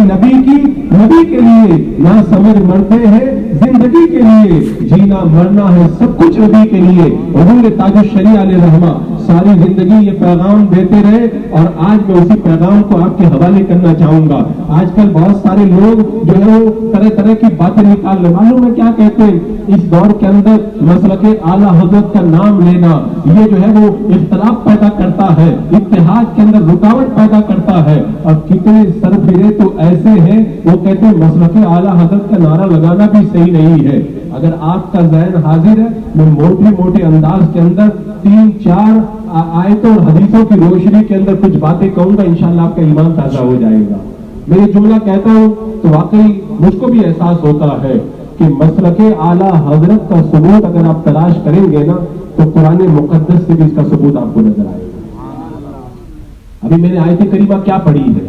नबी के लिए ना समझ मरते हैं जिंदगी के लिए, जीना मरना है सब कुछ नबी के लिए। हुजूर ताजुश शरीअत अलैहिर्रहमा सारी जिंदगी ये पैगाम देते रहे और आज मैं उसी पैगाम को आपके हवाले करना चाहूंगा। आजकल बहुत सारे लोग जो है वो तरह तरह की बातें निकाल रहे, मालूम है क्या कहते हैं, इस दौर के अंदर मसलके आला हजरत का नाम लेना ये जो है वो इख्तिलाफ पैदा करता है, इत्तेहाद के अंदर रुकावट पैदा करता है। और कितने सरफिरे तो ऐसे हैं वो कहते हैं मसलके आला हजरत का नारा लगाना भी सही नहीं है। अगर आपका ज़हन हाजिर है, मैं मोटे मोटे अंदाज के अंदर 3-4 आयतों और हदीसों की रोशनी के अंदर कुछ बातें कहूंगा, इंशाअल्लाह आपका ईमान ताजा हो जाएगा। मैं ये जुमला कहता हूं तो वाकई मुझको भी एहसास होता है कि मसलके आला हजरत का सबूत अगर आप तलाश करेंगे ना तो कुरान मुकद्दस से भी इसका सबूत आपको नजर आएगा। अभी मैंने आयत करीमा क्या पढ़ी है,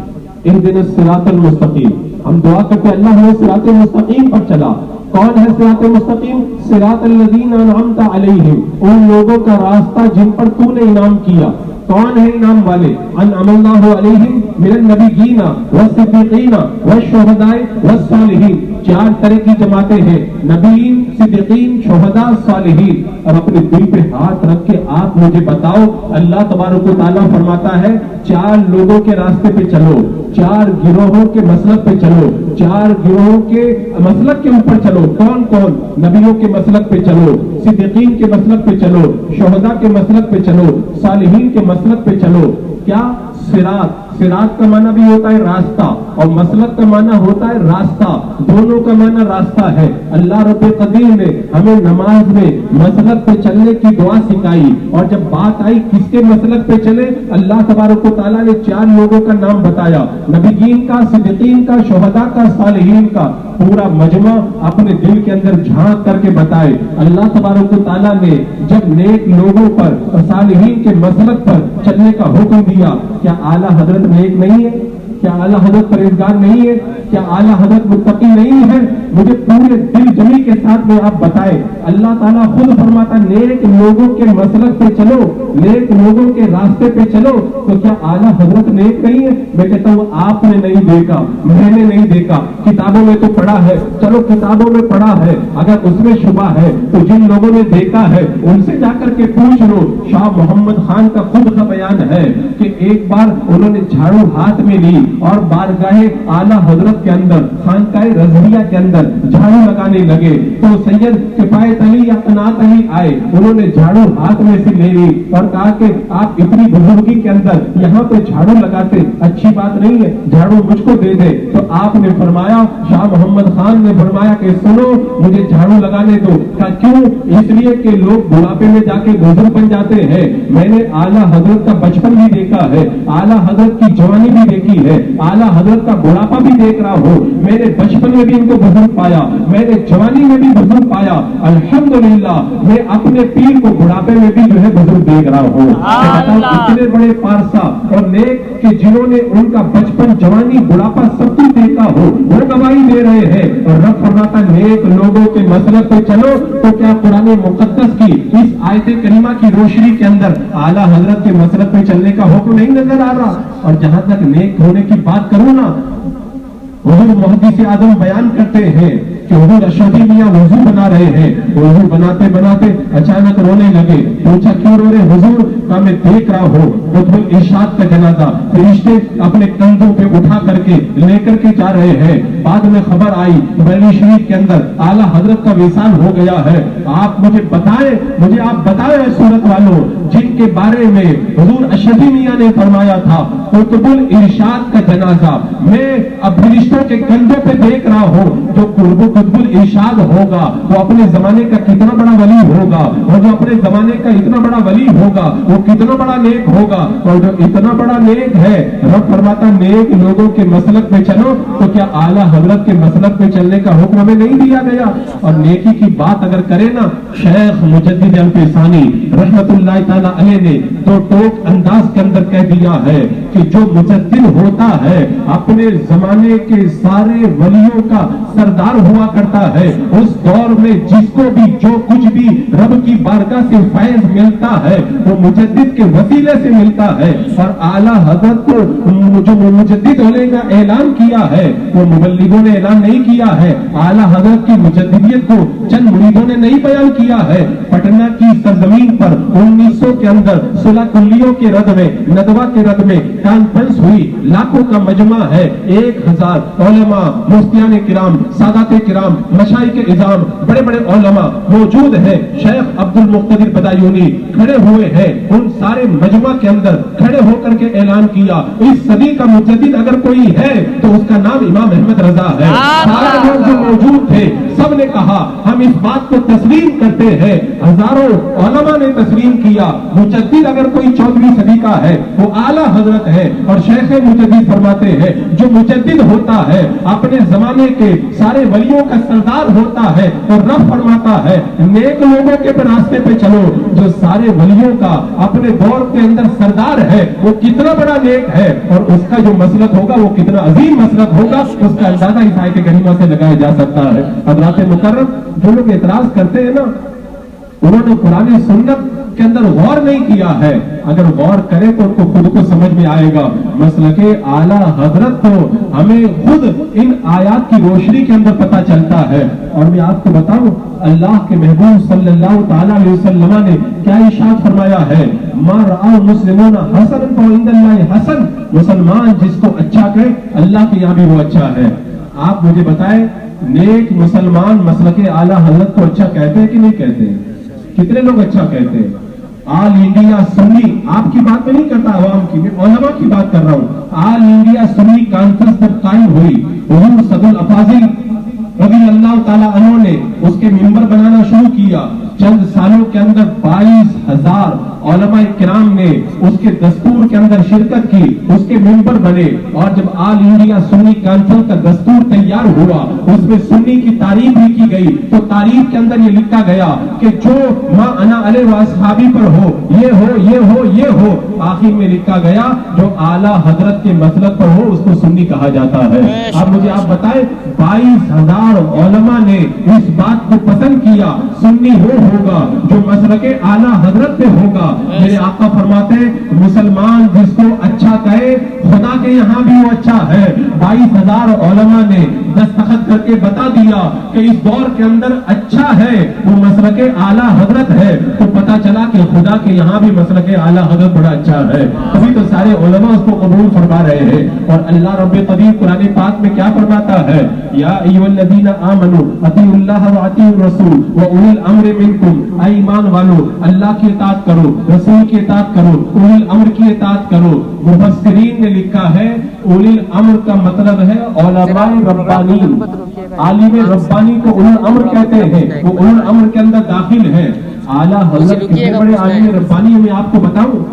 इहदिनस सिरातल मुस्तकीम। हम दुआ करते हैं अल्लाह हमें सिरातल मुस्तकीम पर चला। कौन है सिरातल मुस्तकीम? सिरातल लज़ीना अनअमता अलैहिम, उन लोगों का रास्ता जिन पर तूने इनाम किया। कौन है इनाम वाले? अनअमल्लाहु अलैहिम मिनन नबिय्यीना वस्सिद्दीकीना वश्शुहदाए वस्सालिहीन। 4 तरह की जमातें हैं, नबीन, सिद्दीकीन, शुहदा, सालिहीन। और अपने दिल पे हाथ रख के आप मुझे बताओ, अल्लाह तबारक व तआला फरमाता है 4 लोगों के रास्ते पे चलो, 4 गिरोहों के मसलक पे चलो, 4 गिरोहों के मसलक के ऊपर चलो। कौन कौन? नबियों के मसलक पे चलो, सिद्दीकीन के मसलक पे चलो, शुहदा के मसलक पे चलो, सालिहीन के मसलक पे चलो। क्या? सिरात। सिरात का माना भी होता है रास्ता और मसलक का माना होता है रास्ता, दोनों का माना रास्ता है। अल्लाह रब्बुल कदीर ने हमें नमाज में मसलक पे चलने की दुआ सिखाई और जब बात आई किसके मसलक पे चले, अल्लाह तबारक व तआला ने 4 लोगों का नाम बताया, नबीयीन का, सिद्दीकीन का, शुहदा का, सालिहीन का। पूरा मजमा अपने दिल के अंदर झांक करके बताए। अल्लाह तबारक व तआला ने जब नेक लोगों पर और सालिहीन के मसलक पर चलने का हुक्म दिया, क्या आला हजरत नेक नहीं है? क्या आला हजरत परहेजगार नहीं है? क्या आला हजरत मुत्तकी नहीं है? मुझे पूरे दिल जमी के साथ में आप बताएं। अल्लाह ताला खुद फरमाता नेक लोगों के मसलक पे चलो, नेक लोगों के रास्ते पे चलो। तो क्या आला हजरत नेक नहीं है? मैं कहता हूँ आपने नहीं देखा, मैंने नहीं देखा, किताबों में तो पढ़ा है। चलो किताबों में पढ़ा है, अगर उसमें शुबा है तो जिन लोगों ने देखा है उनसे जाकर के पूछ लो। शाह मोहम्मद खान का खुद का बयान है कि एक बार उन्होंने झाड़ू हाथ में ली और बारगाहे आला हजरत के अंदर, खानकाए रज़विया के अंदर झाड़ू लगाने लगे तो सैयद किफायत अली या कनात अली आए, उन्होंने झाड़ू हाथ में से ले ली और कहा कि आप इतनी बुजुर्गी के अंदर यहाँ पे झाड़ू लगाते अच्छी बात नहीं है, झाड़ू मुझको दे दे। तो आपने फरमाया, शाह मोहम्मद खान ने फरमाया कि सुनो मुझे झाड़ू लगाने दो। कहा क्यों? इसलिए कि लोग बुढ़ापे में जाके बुजुर्ग बन जाते हैं। मैंने आला हजरत का बचपन भी देखा है, आला हजरत की जवानी भी देखी है, आला हजरत का बुढ़ापा भी देख रहा हूँ। मैंने बचपन में भी इनको बुजुर्ग पाया, मैंने जवानी में भी बुजुर्ग पाया। अल्हम्दुलिल्लाह मैं अपने पीर को बुढ़ापे में भी जो है बुजुर्ग देख रहा हूँ। इतने बड़े पारसा और नेक कि जिन्होंने उनका बचपन, जवानी, बुढ़ापा सब कुछ देखा हो, वो गवाही दे रहे हैं। और रब फरमाता नेक लोगों के मसलक पे चलो। तो क्या कुरान मुकद्दस की इस आयत करीमा की रोशनी के अंदर आला हजरत के मसलक पे चलने का हुक्म नहीं नजर आ रहा? और जहां तक नेक होने की बात करूं ना, हुजूर मुहद्दिस आज़म बयान करते हैं कि हुजूर अशरफी मियां वुजू बना रहे हैं, वुजू बनाते बनाते अचानक रोने लगे। पूछा क्यों रो रहे हुजूर? कहा मैं देख रहा हूँ कुतुबुल इरशाद का जनाजा फरिश्ते अपने कंधों पे उठा करके लेकर के जा रहे हैं। बाद में खबर आई बरेली शरीफ के अंदर आला हजरत का विसाल हो गया है। आप मुझे बताएं, मुझे आप बताएं सूरत वालों जिनके बारे में हुजूर अशरफी मियां ने फरमाया था कुतुबुल इरशाद का जनाजा मैं अब फरिश्तों के कंधों पे देख रहा हूँ। जो कुतुबुल इरशाद होगा वो अपने जमाने का कितना बड़ा वली होगा, और जो अपने जमाने का इतना बड़ा वली होगा वो कितना बड़ा नेक होगा। और जो इतना बड़ा नेक है, रब फरमाता नेक लोगों के मसलक पे चलो। तो क्या आला हजरत के मसलक पे चलने का हुक्म हमें नहीं दिया गया? और नेकी की बात अगर करें ना, शेख मुजद्दिद अल-फैसानी रहमतुल्लाह ताला अलैह ने तो टोक अंदाज के अंदर कह दिया है कि जो मुजद्दिद होता है अपने जमाने के सारे वलियों का सरदार हुआ ہوا کرتا ہے اس دور میں جس کو بھی جو کچھ بھی رب کی بارگاہ سے فیض ملتا ہے وہ مجدد کے وسیلے سے ملتا ہے. اور اعلیٰ حضرت کو جو مجدد ہونے کا اعلان کیا ہے وہ مبلغوں نے اعلان نہیں کیا ہے. اعلیٰ حضرت کی مجددیت کو چند مریدوں نے نہیں بیان کیا ہے. پٹنہ کی سرزمین پر 1900 کے اندر صلح کلیوں کے رد میں ندوہ کے رد میں کانفرنس ہوئی. لاکھوں کا مجمع ہے. 1000 علماء مفتیان کرام سادات کرام مشائخ اعظام بڑے بڑے علماء موجود ہیں. شیخ عبد المقتدر بدایونی کھڑے ہوئے ہیں. ان سارے مجمع کے اندر کھڑے ہو کر کے اعلان کیا اس صدی کا مجدد اگر کوئی ہے تو اس کا نام امام احمد رضا ہے. سارے لوگ جو موجود تھے سب نے کہا ہم اس بات کو تسلیم کرتے ہیں. ہزاروں علماء نے تسلیم کیا مجدد اگر کوئی 14ویں صدی کا ہے وہ اعلیٰ حضرت ہے. اور شیخ مجدد فرماتے ہیں جو مجدد ہوتا ہے اپنے زمانے کے سارے ولیوں کا سردار ہوتا ہے. اور رب فرماتا ہے نیک لوگوں کے راستے پہ چلو. جو سارے ولیوں کا اپنے دور کے اندر سردار ہے وہ کتنا بڑا نیک ہے اور اس کا جو مسلک ہوگا وہ کتنا عظیم مسلک ہوگا اس کا اندازہ اس آیت کریمہ سے لگایا جا سکتا ہے. حضرات مکرم جو لوگ اعتراض کرتے ہیں نا انہوں نے قرآن سنت کے اندر غور نہیں کیا ہے. اگر غور کرے تو ان کو خود کو سمجھ میں آئے گا. مسلک اعلیٰ حضرت کو ہمیں خود ان آیات کی روشنی کے اندر پتہ چلتا ہے. اور میں آپ کو بتاؤں اللہ کے محبوب صلی اللہ تعالیٰ علیہ وسلم نے کیا ارشاد فرمایا ہے ما رأى المسلمون حسنا فعند اللہ حسن. مسلمان جس کو اچھا کہے اللہ کے یہاں بھی وہ اچھا ہے. آپ مجھے بتائیں نیک مسلمان مسلک اعلیٰ حضرت کو اچھا کہتے ہیں کہ نہیں کہتے ہیں؟ کتنے لوگ اچھا کہتے ہیں؟ آل انڈیا سنی آپ کی بات میں نہیں کرتا عوام کی، میں علماء کی بات کر رہا ہوں. آل انڈیا سنی کانفرنس جب قائم ہوئی حضور صدر الافاضل رضی اللہ تعالیٰ عنہ نے اس کے ممبر بنانا شروع کیا. چند سالوں کے اندر 22,000 علماء کرام نے اس کے دستور کے اندر شرکت کی، اس کے ممبر بنے. اور جب آل انڈیا سنی کانفرنس کا دستور تیار ہوا اس میں سنی کی تعریف بھی کی گئی. تو تعریف کے اندر یہ لکھا گیا کہ جو ما انا علیہ واصحابی پر ہو یہ ہو یہ ہو یہ ہو. آخر میں لکھا گیا جو اعلیٰ حضرت کے مسلک پر ہو اس کو سنی کہا جاتا ہے. اب مجھے آپ بتائیں 22,000 علماء نے اس بات کو پسند کیا سنی ہوگا جو مسلک اعلیٰ حضرت پہ ہوگا. میرے آقا فرماتے مسلمان جس کو اچھا کہے خدا کے یہاں بھی وہ اچھا ہے. 22,000 علماء نے دستخط کر کے بتا دیا کہ اس دور کے اندر اچھا ہے وہ مسلک اعلیٰ حضرت ہے. تو پتا چلا کہ خدا کے یہاں بھی مسلک اعلیٰ حضرت بڑا اچھا ہے. ابھی تو سارے علماء اس کو قبول فرما رہے ہیں. اور اللہ رب قدیر قرآن پاک میں کیا فرماتا ہے یا ایھا الذین آمنوا اطیعوا اللہ واطیعوا الرسول واولی الامر منکم. اے ایمان والو اللہ کی اطاعت کرو رسول کی اطاعت کرو اولی الامر کی اطاعت کرو. مفسرین نے لکھا ہے اولی الامر کا مطلب ہے علماء ربانی. عالم ربانی کو اولی الامر کہتے ہیں وہ اولی الامر کے اندر داخل ہے. اعلیٰ حضرت کتنے بڑے عالم ربانی میں آپ کو بتاؤں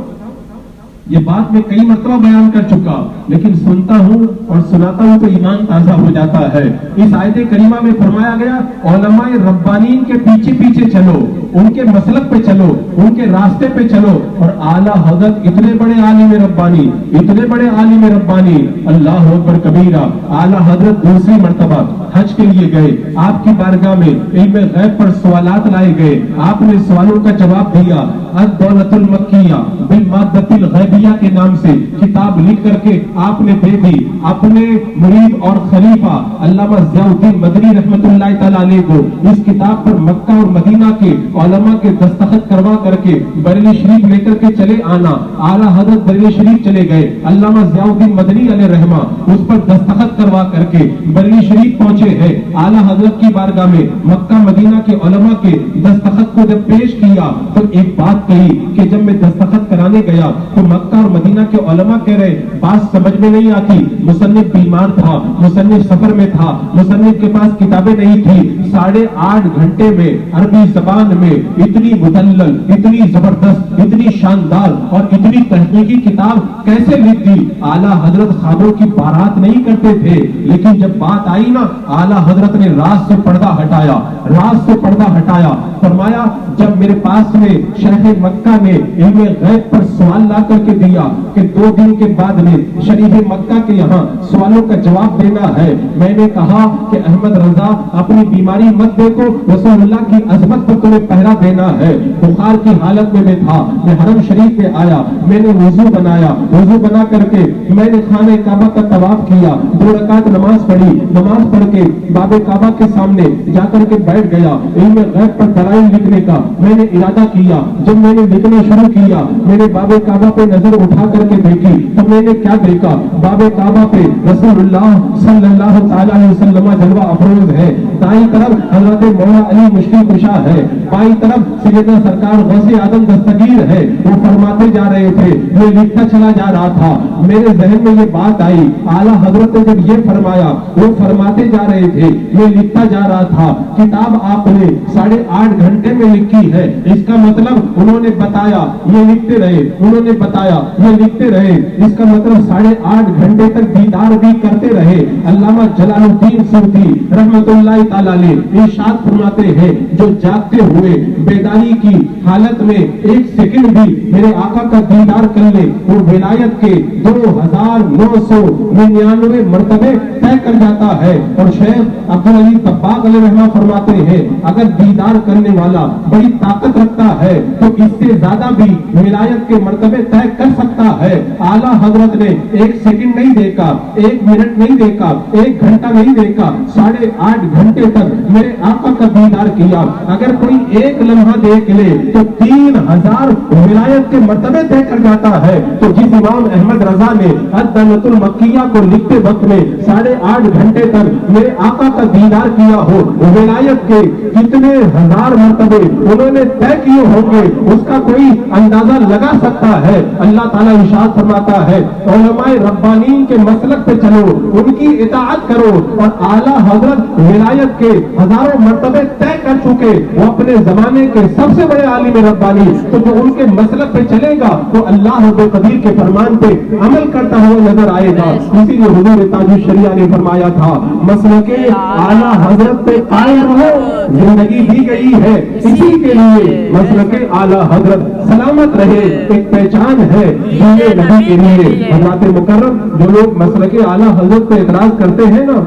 یہ بات میں کئی مرتبہ بیان کر چکا لیکن سنتا ہوں اور سناتا ہوں تو ایمان تازہ ہو جاتا ہے. اس آیت کریمہ میں فرمایا گیا علماء ربانین کے پیچھے پیچھے چلو ان کے مسلک پہ چلو ان کے راستے پہ چلو. اور اعلیٰ حضرت اتنے بڑے عالم ربانی اتنے بڑے عالم ربانی اللہ اکبر کبیرہ. اعلیٰ حضرت دوسری مرتبہ حج کے لیے گئے. آپ کی بارگاہ میں علم غیب پر سوالات لائے گئے. آپ نے سوالوں کا جواب دیا. الدولۃ المکیہ بالمادۃ الغیبیہ کے نام سے کتاب لکھ کر کے آپ نے دے دی اپنے مرید اور خلیفہ علامہ ضیاء الدین مدنی رحمۃ اللہ تعالی علیہ کو. اس کتاب پر مکہ اور مدینہ کے علماء کے دستخط کروا کر کے بریلی شریف لے کر کے چلے آنا. اعلیٰ حضرت بریلی شریف چلے گئے. علامہ ضیاء الدین مدنی علیہ رحمہ اس پر دستخط کروا کر کے بریلی شریف پہنچے ہیں. اعلیٰ حضرت کی بارگاہ میں مکہ مدینہ کے علماء کے دستخط کو جب پیش کیا تو ایک بات کہی کہ جب میں دستخط کرانے گیا تو مکہ اور مدینہ کے علماء کہہ رہے بات سمجھ میں نہیں آتی. مصنف بیمار تھا مصنف سفر میں تھا مصنف کے پاس کتابیں نہیں تھی. 8.5 گھنٹے میں عربی زبان میں اتنی مدلل اتنی زبردست اتنی شاندار اور اتنی تحقیقی کتاب کیسے لکھ دی. اعلیٰ حضرت خوابوں کی بارات نہیں کرتے تھے لیکن جب بات آئی نا आला हजरत ने रात से पर्दा हटाया, रात से पर्दा हटाया। फरमाया जब मेरे पास में शरीफ मक्का ने इल्म गैब पर सवाल ला करके दिया कि 2 दिन के बाद में शरीफ मक्का के यहाँ सवालों का जवाब देना है, मैंने कहा कि अहमद रजा अपनी बीमारी मत देखो, रसूलुल्लाह की अजमत पर तुम्हें पहरा देना है। बुखार की हालत में मैं था, मैं हरम शरीफ में आया, मैंने वुजू बनाया, वुजू बना करके मैंने खाने काबा का तवाफ किया, 2 रकात नमाज पढ़ी, नमाज पढ़ के बाबे काबा के सामने जाकर के बैठ गया। इल्म गैब पर दलाइल लिखने का मैंने इरादा किया। जब मैंने लिखना शुरू किया, मैंने बाबे काबा पे नजर उठा करके देखी तो मैंने क्या देखा, बाबे काबा पे रसूलुल्लाह सल्लल्लाहु अलैहि वसल्लम जलवा अफरोज है, दाईं तरफ हजरत मौला अली मुश्किल कुशा है, बाईं तरफ सैयदना सरकार गौसे आदम दस्तगीर है। वो फरमाते जा रहे थे, मैं लिखता चला जा रहा था, मेरे जहन में ये बात आई, आला हजरत ने जब ये फरमाया, वो फरमाते जा रहे थे, मैं लिखता जा रहा था, किताब आपने 8.5 घंटे में लिखी है, इसका मतलब उन्होंने बताया ये लिखते रहे, उन्होंने बताया ये लिखते रहे, इसका मतलब 8.5 घंटे तक दीदार भी करते रहे। अल्लामा जलालुद्दीन सूफी रहमतुल्लाह ताला अलैह इरशाद फरमाते हैं, जो जागते हुए बेदारी की हालत में 1 सेकंड भी मेरे आका का दीदार कर ले, वो विलायत के 2999 मर्तबे तय कर जाता है। और शेख अब्दुल अली तब्बाक अलैहि फरमाते हैं, अगर दीदार करने वाला बड़ी ताकत रखता है तो इससे ज्यादा भी विलायत के मर्तबे तय कर सकता है। आला हजरत ने 1 सेकंड नहीं देखा, 1 मिनट नहीं देखा, 1 घंटा नहीं देखा, 8.5 घंटे तक मेरे आका का दीदार किया। अगर कोई 1 लम्हा देख ले तो 3000 विलायत के मर्तबे तय कर जाता है। तो जिस इमाम अहमद रजा ने अद-दौलतुल मक्किया को लिखते वक्त में 8.5 घंटे तक मेरे आका का दीदार किया हो, विलायत के कितने हजार मर्तबे उन्होंने तय किए होंगे उसका कोई अंदाजा लगा सकता है। अल्लाह ताला इरशाद फरमाता है, उलमाए रब्बानीन के मसलक पे चलो, उनकी इताअत करो। और आला हजरत विलायत के हजारों मर्तबे तय कर चुके, वो अपने जमाने के सबसे बड़े आलिम रब्बानी, तो जो उनके मसलक पे चलेगा तो अल्लाह रब्बुल कदीर के फरमान पे अमल करता हुआ नजर आएगा। इसीलिए हुजूर ताजुश शरिया ने फरमाया था, मसलके आला हजरत पे कायम रहो, जिंदगी दी गई है इसी के लिए। मसलके आला हजरत सलामत रहे, एक पहचान है ये नबी के लिए। हज़रात मुकर्रम, जो लोग मसलके आला हजरत पे एतराज करते हैं ना,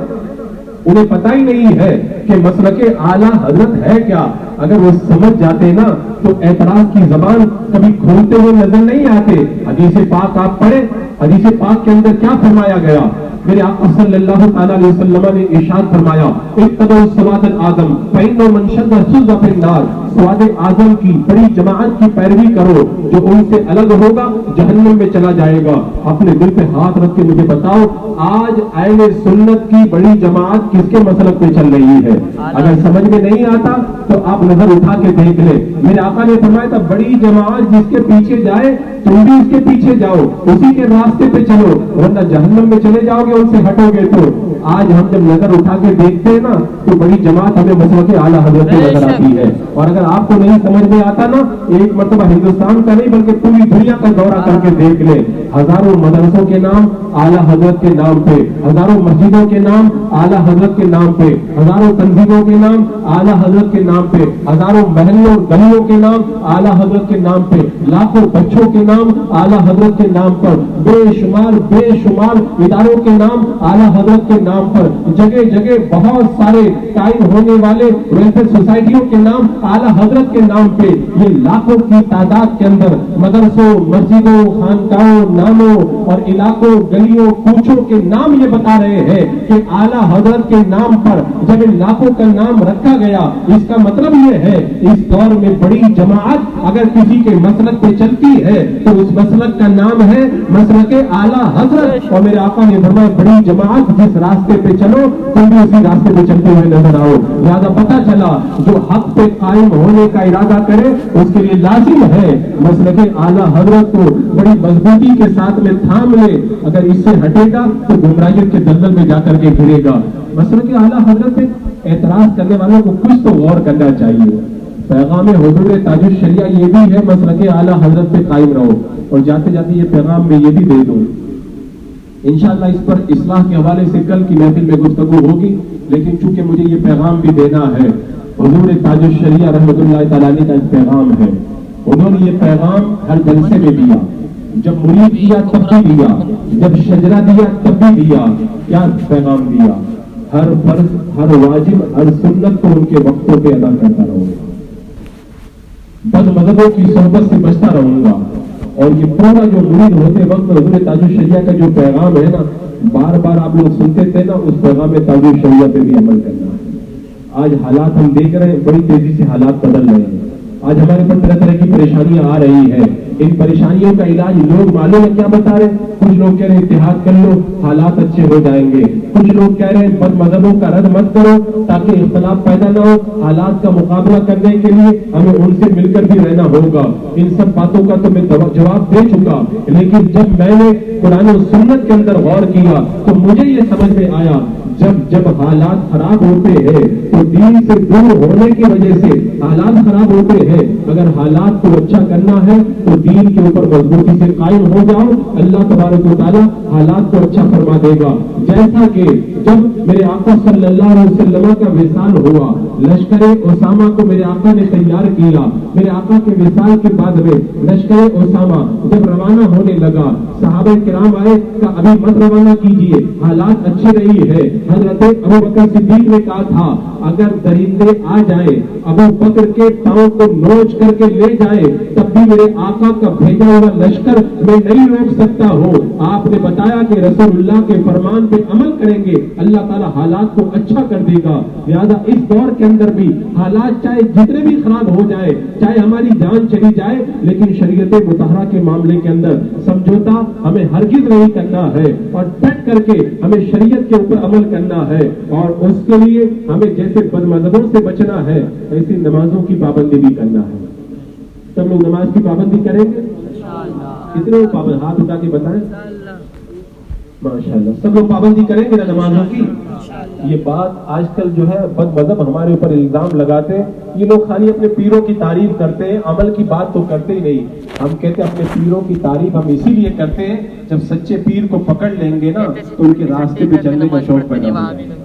उन्हें पता ही नहीं है कि मसलके आला हजरत है क्या। अगर वो समझ जाते ना तो एतराज की जबान कभी खोलते हुए नजर नहीं आते। हदीस पाक आप पढ़े, हदीस पाक के अंदर क्या फरमाया गया, मेरे आका सल्लल्लाहु अलैहि वसल्लम ने इरशाद फरमाया, इत्तबउ सवाद आदम फइन्नो मन शद्दा सुज़ा फिन्नार, सवाद आजम की बड़ी जमाअत की पैरवी करो, जो उनसे अलग होगा जहन्नम में चला जाएगा। अपने दिल पे हाथ रख के मुझे बताओ, आज अहले सुन्नत की बड़ी जमाअत किसके मसलक पे चल रही है? अगर समझ में नहीं आता तो आप नजर उठा के देख ले। मेरे आका ने फरमाया था, बड़ी जमाअत जिसके पीछे जाए तुम भी उसके पीछे जाओ, उसी के रास्ते पे चलो, वरना जहन्नम में चले जाओगे उनसे हटोगे तो। आज हम जब नजर उठा के देखते हैं ना तो बड़ी जमात हमें मसलके आला हजरत की नजर आती है। और अगर आपको नहीं समझ में आता ना, एक मर्तबा हिंदुस्तान का नहीं बल्कि पूरी दुनिया का दौरा करके देख ले, हजारों मदरसों के नाम आला हजरत के नाम पे, हजारों मस्जिदों के नाम आला हजरत के नाम पे, हजारों तंजीमों के नाम आला हजरत के नाम पे, हजारों महलों गलियों के नाम आला हजरत के नाम पे, लाखों बच्चों के नाम आला हजरत के नाम पर, बेशुमार इदारों के नाम आला हजरत के नाम पर, जगह जगह बहुत सारे कायम होने वाले वेलफेयर सोसाइटियों के नाम आला हजरत के नाम पे, ये लाखों की तादाद के अंदर मदरसों, मस्जिदों, खानकाहों, नामों और इलाकों, गलियों, कूचों के नाम ये बता रहे हैं कि आला हजरत के नाम पर जब इन लाखों का नाम रखा गया, इसका मतलब ये है इस दौर में बड़ी जमात अगर किसी के मसलक पे चलती है तो उस मसलक का नाम है मसलके आला हजरत। और मेरे आका ने फरमाया, बड़ी जमात जिस रास्ते पे चलो तुम भी उसी रास्ते पे चलते हुए नजर आओ। लिहाजा पता चला, जो हक पे कायम होने का इरादा करे उसके लिए लाजिम है मसलके आला हजरत को बड़ी मजबूती के साथ में थाम ले। अगर इससे हटेगा तो गुमराहियत के दलदल में जाकर के गिरेगा। मसलके आला हजरत पे एतराज करने वालों को कुछ तो गौर करना चाहिए। पैगाम हुजूर ताजुश शरिया ये भी है, मसलके आला हजरत पे कायम रहो। और जाते जाते ये पैगाम में ये भी दे दो, इंशाअल्लाह इस पर इस्लाह के हवाले से कल की महफिल में गुफ्तगू होगी, लेकिन चूंकि मुझे ये पैगाम भी देना है, हुजूर ताजुश शरिया रहमतुल्लाह तआला अलैह का पैगाम है। उन्होंने ये पैगाम हर जलसे में दिया, जब मुरीद दिया तब भी दिया, जब शजरा दिया तब भी दिया। क्या पैगाम दिया? हर फर्ज, हर वाजिब, हर सुन्नत को उनके वक्तों पे अदा करता रहूंगा, बदमज़हबों की सोहबत से बचता रहूंगा। और ये पूरा जो मुरीद होते वक्त हुजूर ताजुश शरिया का जो पैगाम है ना, बार बार आप लोग सुनते थे ना, उस पैगाम ताजुश शरिया पे भी अमल करना है। आज हालात हम देख रहे हैं, बड़ी तेजी से हालात बदल रहे हैं। आज हमारे पर तरह तरह की परेशानियां आ रही है। इन परेशानियों का इलाज लोग मालूम है क्या बता रहे हैं? कुछ लोग कह रहे हैं इत्तेहाद कर लो, हालात अच्छे हो जाएंगे। कुछ लोग कह रहे हैं बद मजहबों का रद्द मत करो ताकि इख्तलाफ पैदा न हो। हालात का मुकाबला करने के लिए हमें उनसे मिलकर भी रहना होगा। इन सब बातों का तो मैं जवाब दे चुका, लेकिन जब मैंने कुरान और सुन्नत के अंदर गौर किया तो मुझे ये समझ में आया, जब हालात खराब होते हैं तो दीन से दूर होने की वजह से हालात खराब होते हैं। अगर हालात को अच्छा करना है तो दीन के ऊपर मजबूती से कायम हो जाओ, अल्लाह तबारक व तआला हालात को अच्छा फरमा देगा। जैसा कि जब मेरे आका सल्लल्लाहु अलैहि वसल्लम का विसाल हुआ, लश्कर उसामा को मेरे आका ने तैयार किया। मेरे आका के विसाल के बाद में लश्कर उसामा जब रवाना होने लगा, सहाबा किराम आए का अभी मत रवाना कीजिए, हालात अच्छे नहीं है। हजरत अबू बकर सिद्दीक ने कहा था, अगर दरिंदे आ जाए, अबू बकर के पांव को नोच करके ले जाए, तब भी मेरे आका का भेजा हुआ लश्कर मैं नहीं रोक सकता हूँ। आपने बताया कि रसूलुल्लाह के फरमान पे अमल करेंगे, अल्लाह ताला हालात को अच्छा कर देगा। लिहाजा इस दौर के अंदर भी हालात चाहे जितने भी खराब हो जाए, चाहे हमारी जान चली जाए, लेकिन शरीयत मुतहरा के मामले के अंदर समझौता हमें हरगिज नहीं करना है और डट करके हमें शरीयत के ऊपर अमल करना है। और उसके लिए हमें जैसे बदमज़हबों से बचना है, ऐसी नमाजों की पाबंदी भी करना है। सब लोग नमाज की पाबंदी करेंगे? कितने लोग पाबंद? हाथ उठा के बताएं। माशाअल्लाह, सब लोग पाबंदी करेंगे ना नमाजों की? ये बात आजकल जो है बदमज़हब हमारे ऊपर इल्जाम लगाते हैं। ये लोग खाली अपने पीरों की तारीफ करते हैं, अमल की बात तो करते ही नहीं। हम कहते हैं अपने पीरों की तारीफ हम इसीलिए करते हैं, जब सच्चे पीर को पकड़ लेंगे ना तो उनके रास्ते पे चलने का शौक पैदा होगा।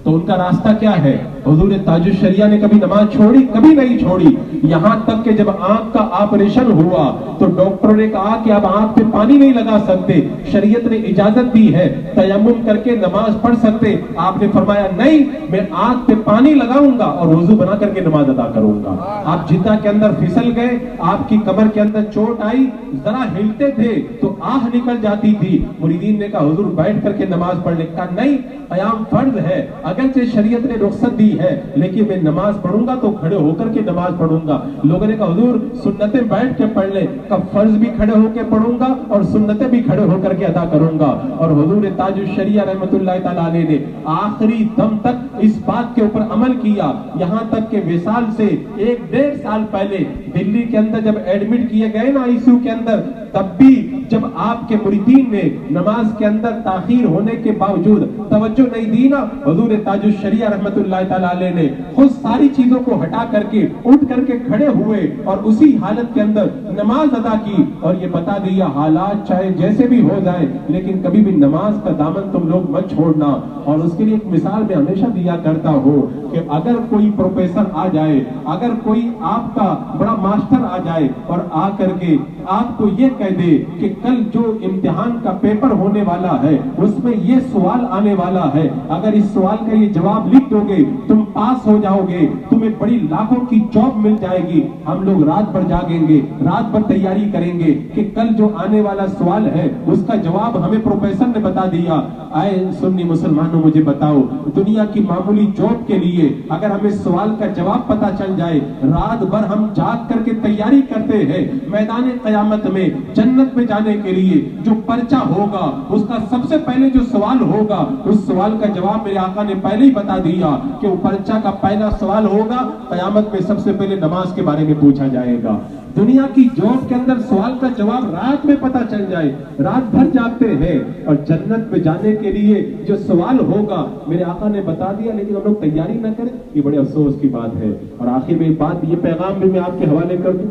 तो उनका रास्ता क्या है? हुजूर ताजुश शरिया ने कभी नमाज छोड़ी? कभी नहीं छोड़ी। यहाँ तक कि जब आंख का ऑपरेशन हुआ तो डॉक्टर ने कहा कि अब आंख पे पानी नहीं लगा सकते, शरीयत ने इजाजत दी है, तयम्मुम करके नमाज पढ़ सकते। आपने फरमाया नहीं, मैं आंख पे पानी लगाऊंगा और वुजू बना करके नमाज अदा करूंगा। आप जिद्दा के अंदर फिसल गए, आपकी कमर के अंदर चोट आई, जरा हिलते थे तो आह निकल जाती थी। मुरीदीन ने कहा हुजूर बैठ करके नमाज पढ़ने का, नहीं, क़याम फर्ज है। अगरचे शरीयत ने रुख्सत दी है, लेकिन मैं नमाज पढ़ूंगा तो खड़े होकर के नमाज पढ़ूंगा। लोगों ने कहा हुजूर सुन्नतें बैठ के पढ़ ले, कब फर्ज भी खड़े होकर पढ़ूंगा और सुन्नतें भी खड़े होकर के अदा करूंगा। और हुजूर ताजुश शरिया रहमतुल्लाह तआला अलैह ने आखिरी दम तक इस बात के ऊपर अमल किया। यहाँ तक के विसाल से 1-1.5 साल पहले दिल्ली के अंदर जब एडमिट किए गए ना आईसीयू के अंदर, तब भी जब आपके मुरीदीन ने नमाज के अंदर ताखीर होने के बावजूद तवज्जो नहीं दी ना, हुजूर ताजुश शरिया रहमतुल्लाह तआला अलैह ने खुद सारी चीजों को हटा करके उठ करके खड़े हुए और उसी हालत के अंदर नमाज अदा की और ये बता दिया हालात चाहे जैसे भी हो जाए, लेकिन कभी भी नमाज का दामन तुम लोग मत छोड़ना। और उसके लिए एक मिसाल मैं हमेशा दिया करता हूँ कि अगर कोई प्रोफेसर आ जाए, अगर कोई आपका बड़ा मास्टर आ जाए और आ करके आपको ये कह दे कि कल जो इम्तिहान का पेपर होने वाला है उसमें ये सवाल आने वाला है, अगर इस सवाल का ये जवाब लिख दोगे तुम पास हो जाओगे, तुम्हें बड़ी लाखों की जॉब मिल जाएगी। हम लोग रात भर जागेंगे, रात भर तैयारी करेंगे कि कल जो आने वाला सवाल है उसका जवाब हमें प्रोफेसर ने बता दिया। आए सुन्नी मुसलमानों, मुझे बताओ, दुनिया की मामूली जॉब के लिए अगर हमें सवाल का जवाब पता चल जाए, रात भर हम जाग करके तैयारी करते हैं, मैदान क़यामत में जन्नत में जाने के लिए जो पर्चा होगा उसका सबसे पहले जो सवाल होगा उस सवाल का जवाब मेरे आका ने पहले ही बता दिया कि वो पर्चा का पहला सवाल होगा, क़यामत में सबसे पहले नमाज के बारे में पूछा जाएगा। दुनिया की जॉब के अंदर सवाल का जवाब रात में पता चल जाए, रात भर जागते हैं, और जन्नत में जाने के लिए जो सवाल होगा मेरे आका ने बता दिया, लेकिन हम लोग तैयारी ना करें, ये बड़े अफसोस की बात है। और आखिर में बात, ये पैगाम भी मैं आपके हवाले कर दूं।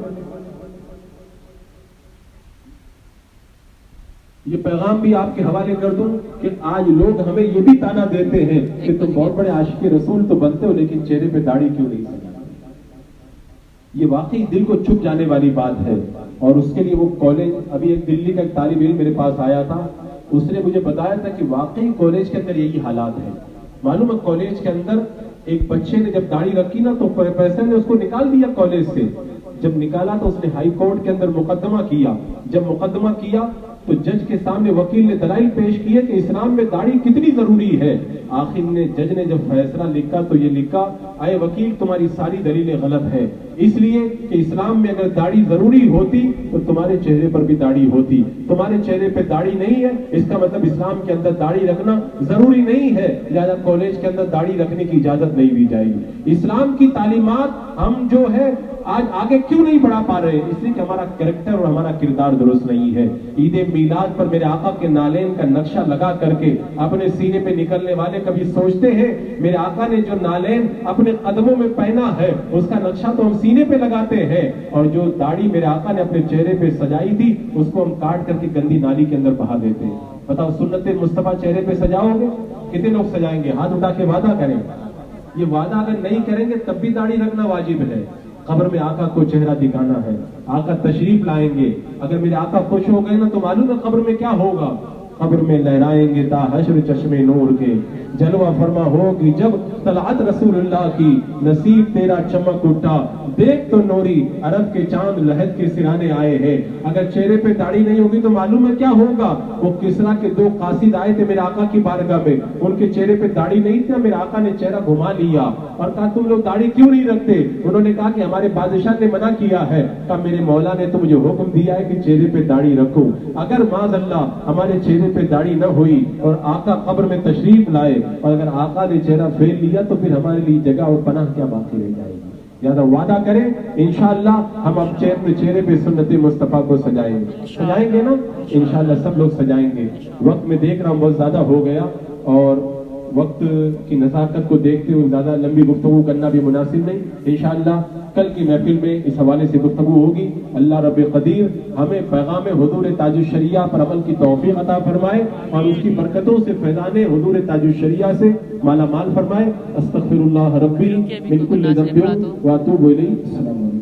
یہ پیغام بھی آپ کے حوالے کر دوں کہ آج لوگ ہمیں یہ بھی تانا دیتے ہیں کہ تم بہت بڑے عاشق رسول تو بنتے ہو لیکن چہرے پہ داڑھی کیوں نہیں سجاتے؟ یہ واقعی دل کو چھپ جانے والی بات ہے. اور اس کے لیے وہ کالج، ابھی ایک دلی کا ایک طالب علم میرے پاس آیا تھا، اس نے مجھے بتایا تھا کہ واقعی کالج کے اندر یہی حالات ہیں. معلوم ہے کالج کے اندر ایک بچے نے جب داڑھی رکھی نا تو پیسے نے اس کو نکال دیا کالج سے. جب نکالا تو اس نے ہائی کورٹ کے اندر مقدمہ کیا. جب مقدمہ کیا تو جج کے سامنے وکیل نے دلائل پیش کیے کہ اسلام میں داڑھی کتنی ضروری ہے. آخر جج نے جب فیصلہ لکھا تو یہ لکھا، اے وکیل تمہاری ساری دلیلیں غلط ہیں، اس لیے کہ اسلام میں اگر داڑھی ضروری ہوتی تو تمہارے چہرے پر بھی داڑھی ہوتی. تمہارے چہرے پہ داڑھی نہیں ہے، اس کا مطلب اسلام کے اندر داڑھی رکھنا ضروری نہیں ہے، لہذا کالج کے اندر داڑھی رکھنے کی اجازت نہیں دی جائے گی. اسلام کی تعلیمات ہم جو ہے آج آگے کیوں نہیں بڑھا پا رہے؟ اس لیے کہ ہمارا کریکٹر اور ہمارا کردار درست نہیں ہے. عید میلاد پر میرے آقا کے نالین کا نقشہ لگا کر کے اپنے سینے پہ نکلنے والے کبھی سوچتے ہیں میرے آقا نے جو نالین اپنے قدموں میں پہنا ہے اس کا نقشہ تو ہم سینے پہ لگاتے ہیں، اور جو داڑھی میرے آقا نے اپنے چہرے پہ سجائی تھی اس کو ہم کاٹ کر کے گندی نالی کے اندر بہا دیتے ہیں. بتاؤ سنت مصطفیٰ چہرے پہ سجاؤ گے؟ کتنے لوگ سجائیں گے؟ ہاتھ اٹھا کے وعدہ کریں. یہ وعدہ اگر نہیں کریں گے تب بھی داڑھی رکھنا واجب ہے. قبر میں آقا کو چہرہ دکھانا ہے، آقا تشریف لائیں گے. اگر میرے آقا خوش ہو گئے نا تو معلوم ہے قبر میں کیا ہوگا؟ قبر میں لہرائیں گے تا حشر چشمے نور کے، جلوہ فرما ہوگی جب طلعت رسول اللہ کی، نصیب تیرا چمک اٹھا دیکھ تو نوری، عرب کے چاند لہد کے سرانے آئے ہیں. اگر چہرے پہ داڑھی نہیں ہوگی تو معلوم ہے کیا ہوگا؟ وہ کسرا کے دو قاصد آئے تھے میرے آقا کی بارگاہ میں، ان کے چہرے پہ داڑھی نہیں تھی، میرے آقا نے چہرہ گھما لیا اور کہا تم لوگ داڑھی کیوں نہیں رکھتے؟ انہوں نے کہا کہ ہمارے بادشاہ نے منع کیا ہے. کہا میرے مولا نے تو مجھے حکم دیا ہے کہ چہرے پہ داڑھی رکھو. اگر معاذ اللہ ہمارے چہرے پہ داڑھی نہ ہوئی اور آقا قبر میں تشریف لائے اور اگر آقا نے چہرہ پھیر لیا تو پھر ہمارے لیے جگہ اور پناہ کیا باقی رہ جائے گی؟ زیادہ وعدہ کریں انشاءاللہ ہم اب چہرے پہ سنت مصطفیٰ کو سجائیں گے نا انشاءاللہ سب لوگ سجائیں گے. وقت میں دیکھ رہا ہوں بہت زیادہ ہو گیا اور وقت کی نزاکت کو دیکھتے ہوئے زیادہ لمبی گفتگو کرنا بھی مناسب نہیں. انشاءاللہ کل کی محفل میں اس حوالے سے گفتگو ہوگی. اللہ رب قدیر ہمیں پیغام حضور تاج الشریعہ پر عمل کی توفیق عطا فرمائے اور اس کی برکتوں سے فیضان حضور تاج الشریعہ سے مالا مال فرمائے. استغفر اللہ ربی من کل ذنب واتوب الیہ. السلام علیکم.